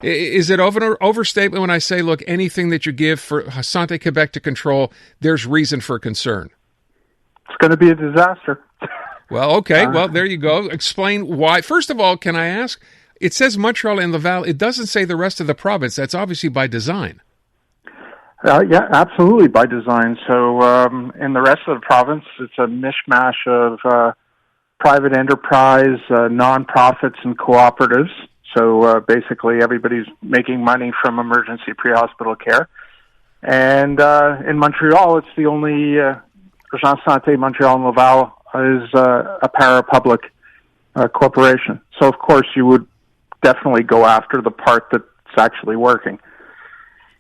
Is it an overstatement when I say, look, anything that you give for Santé Quebec to control, there's reason for concern? It's going to be a disaster. Well, okay. Well, there you go. Explain why. First of all, can I ask, it says Montreal and Laval. It doesn't say the rest of the province. That's obviously by design. Yeah, absolutely by design. So in the rest of the province, it's a mishmash of private enterprise, nonprofits, and cooperatives. So basically everybody's making money from emergency pre-hospital care. And in Montreal, it's the only Urgence Santé Montreal and Laval is a para-public corporation. So, of course, you would definitely go after the part that's actually working.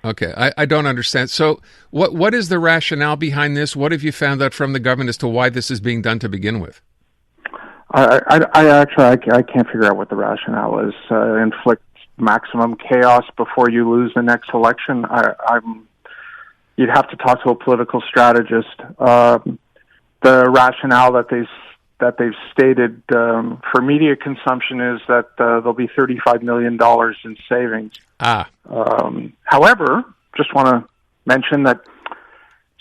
Okay, I don't understand. So what is the rationale behind this? What have you found out from the government as to why this is being done to begin with? I can't figure out what the rationale is. Inflict maximum chaos before you lose the next election. You'd have to talk to a political strategist. The rationale that they've stated for media consumption is that there'll be $35 million in savings. However, just want to mention that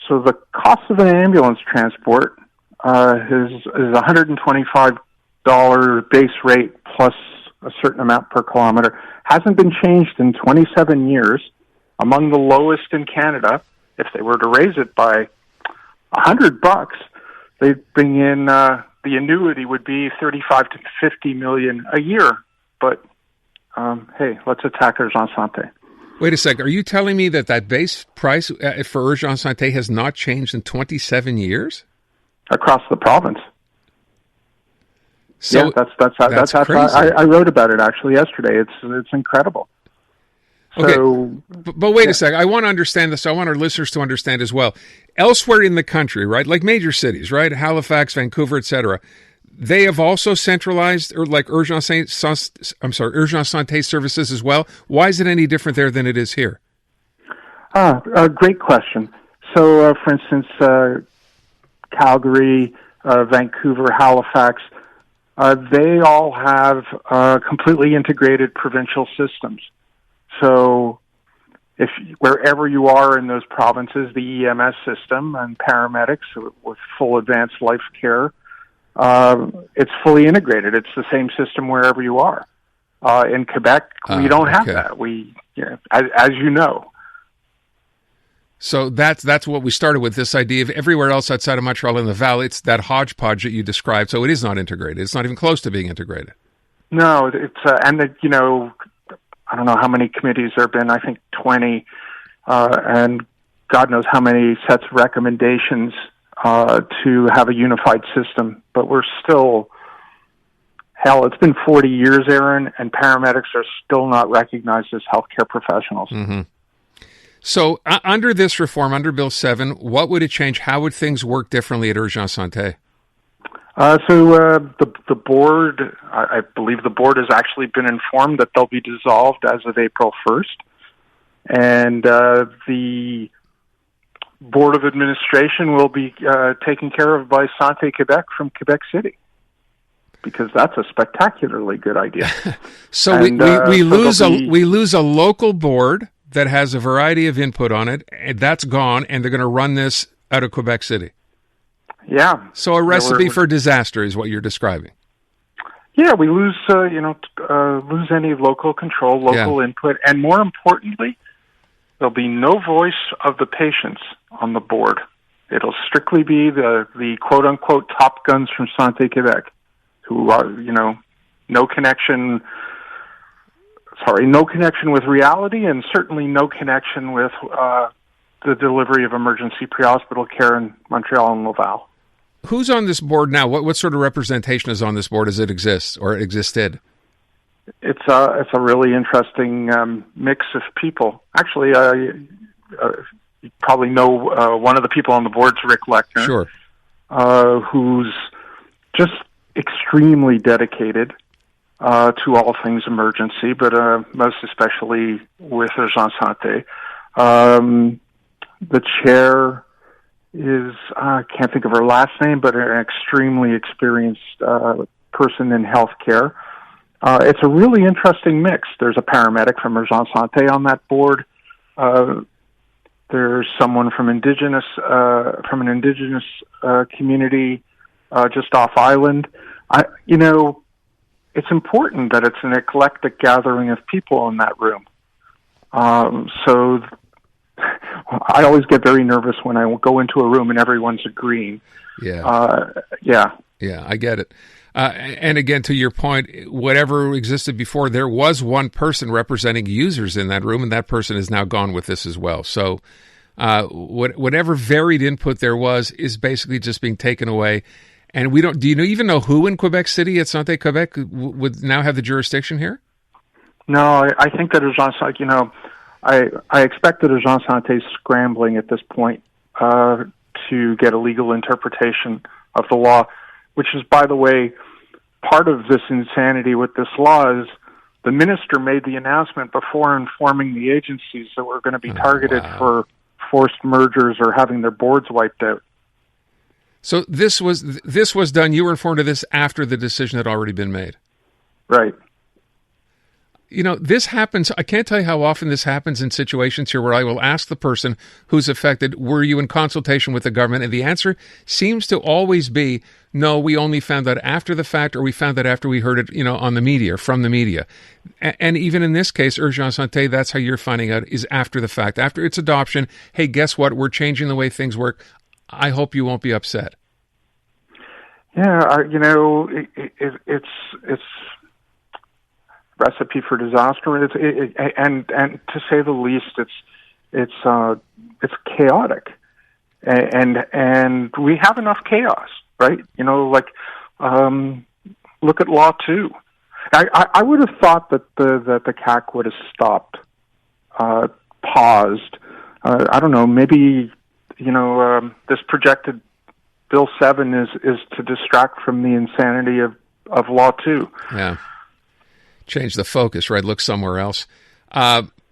so the cost of an ambulance transport is $125 base rate plus a certain amount per kilometer. Hasn't been changed in 27 years. Among the lowest in Canada. If they were to raise it by $100, they'd bring in the annuity would be $35 to $50 million a year. But hey, let's attack Urgence Santé. Wait a second. Are you telling me that base price for Urgence Santé has not changed in 27 years? Across the province. So yeah, that's crazy. I wrote about it actually yesterday. It's incredible. Okay, so, but wait a second. I want to understand this. I want our listeners to understand as well. Elsewhere in the country, right, like major cities, right, Halifax, Vancouver, etc., they have also centralized or like Urgence Santé services as well. Why is it any different there than it is here? Great question. So, for instance, Calgary, Vancouver, Halifax, they all have completely integrated provincial systems. So if wherever you are in those provinces, the EMS system and paramedics with full advanced life care, it's fully integrated. It's the same system wherever you are. In Quebec, we don't have that. As you know. So that's what we started with, this idea of everywhere else outside of Montreal and Laval, it's that hodgepodge that you described. So it is not integrated. It's not even close to being integrated. No, it's I don't know how many committees there have been, I think 20, and God knows how many sets of recommendations to have a unified system. But we're still, it's been 40 years, Aaron, and paramedics are still not recognized as healthcare professionals. Mm-hmm. So under this reform, under Bill 7, what would it change? How would things work differently at Urgence Santé? The board, I believe the board has actually been informed that they'll be dissolved as of April 1st. And the board of administration will be taken care of by Santé Quebec from Quebec City, because that's a spectacularly good idea. So we lose a local board that has a variety of input on it, and that's gone, and they're going to run this out of Quebec City. Yeah. So a recipe for disaster is what you're describing. Yeah, we lose any local control, local input, and more importantly, there'll be no voice of the patients on the board. It'll strictly be the quote unquote top guns from Santé Quebec, who are no connection with reality, and certainly no connection with the delivery of emergency pre-hospital care in Montreal and Laval. Who's on this board now? What sort of representation is on this board as it exists or existed? It's a really interesting mix of people. Actually, you probably know one of the people on the board's Rick Lechner. Sure. Who's just extremely dedicated to all things emergency, but most especially with Urgence Santé. The chair is, I can't think of her last name, but an extremely experienced person in healthcare. It's a really interesting mix. There's a paramedic from Urgence Santé on that board. There's someone from an indigenous community just off island. It's important that it's an eclectic gathering of people in that room. So I always get very nervous when I go into a room and everyone's agreeing. Yeah. Yeah, I get it. And again, to your point, whatever existed before, there was one person representing users in that room, and that person is now gone with this as well. So whatever varied input there was is basically just being taken away. And do you even know who in Quebec City at Santé Quebec would now have the jurisdiction here? No, I think that Urgence, I expect that Urgence Santé is scrambling at this point to get a legal interpretation of the law, which is, by the way, part of this insanity with this law is the minister made the announcement before informing the agencies that were going to be targeted for forced mergers or having their boards wiped out. So this was done. You were informed of this after the decision had already been made. Right. This happens. I can't tell you how often this happens in situations here where I will ask the person who's affected, were you in consultation with the government? And the answer seems to always be, no, we only found out after the fact, or we found out after we heard it, on the media, or from the media. And even in this case, Urgence Santé, that's how you're finding out, is after the fact, after its adoption. Hey, guess what? We're changing the way things work. I hope you won't be upset. Yeah, it's recipe for disaster, and to say the least, it's chaotic, and we have enough chaos, right? Look at Law 2. I would have thought that the CAC would have stopped, paused. I don't know, maybe this projected Bill 7 is to distract from the insanity of Law 2. Yeah. Change the focus, right? Look somewhere else.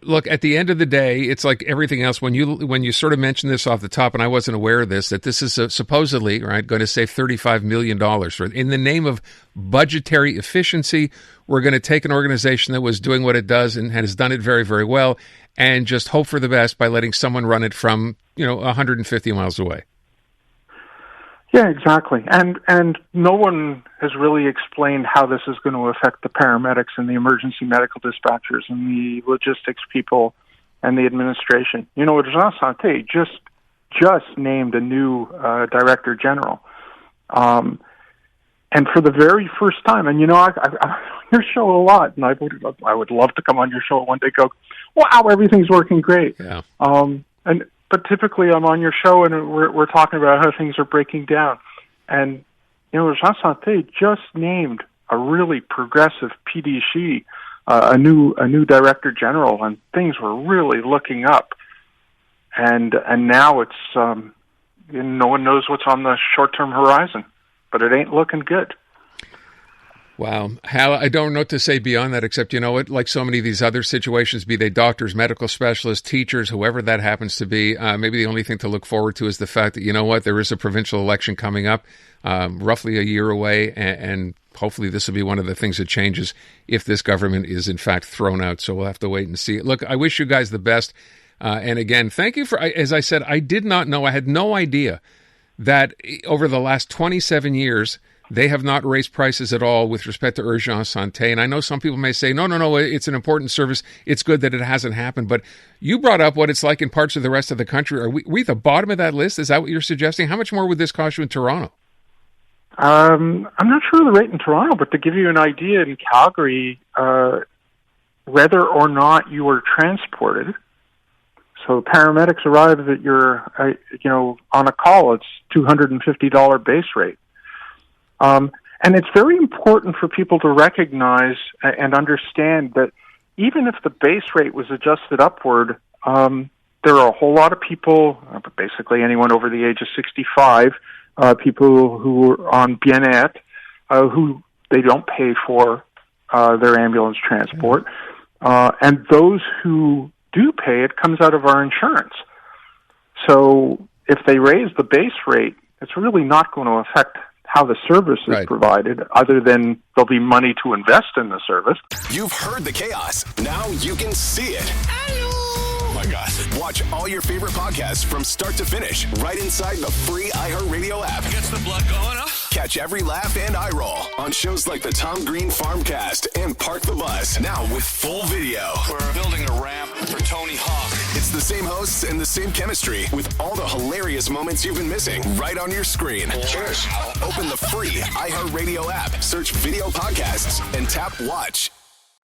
Look, at the end of the day, it's like everything else. When you sort of mentioned this off the top, and I wasn't aware of this, that this is supposedly, right, going to save $35 million. In the name of budgetary efficiency, we're going to take an organization that was doing what it does and has done it very, very well, and just hope for the best by letting someone run it from, 150 miles away. Yeah, exactly. And no one has really explained how this is going to affect the paramedics and the emergency medical dispatchers and the logistics people and the administration. Urgence Santé just named a new director general. And for the very first time, and I'm on your show a lot, and I would love to come on your show one day and go, wow, everything's working great. Yeah. But typically I'm on your show and we're talking about how things are breaking down. And, Urgence Santé just named a really progressive PDG, a new director general, and things were really looking up. And now it's, no one knows what's on the short-term horizon, but it ain't looking good. Wow. Hal, I don't know what to say beyond that, except, like so many of these other situations, be they doctors, medical specialists, teachers, whoever that happens to be, maybe the only thing to look forward to is the fact that, there is a provincial election coming up, roughly a year away, and hopefully this will be one of the things that changes if this government is in fact thrown out. So we'll have to wait and see. Look, I wish you guys the best. And again, thank you for, as I said, I did not know, I had no idea that over the last 27 years, they have not raised prices at all with respect to Urgence Santé. And I know some people may say, no, it's an important service. It's good that it hasn't happened. But you brought up what it's like in parts of the rest of the country. Are we at the bottom of that list? Is that what you're suggesting? How much more would this cost you in Toronto? I'm not sure the rate in Toronto, but to give you an idea, in Calgary, whether or not you were transported, so paramedics arrive at your, on a call, it's $250 base rate. And it's very important for people to recognize and understand that even if the base rate was adjusted upward, there are a whole lot of people, basically anyone over the age of 65, people who are on bien-être, who they don't pay for their ambulance transport. And those who do pay, it comes out of our insurance. So if they raise the base rate, it's really not going to affect how the service is provided, other than there'll be money to invest in the service. You've heard the chaos. Now you can see it. Oh my God. Watch all your favorite podcasts from start to finish right inside the free iHeartRadio app. Gets the blood going, huh? Catch every laugh and eye roll on shows like the Tom Green Farmcast and Park the Bus, now with full video. We're building a ramp for Tony Hawk. It's the same hosts and the same chemistry with all the hilarious moments you've been missing right on your screen. Cheers. Open the free iHeartRadio app, search video podcasts, and tap watch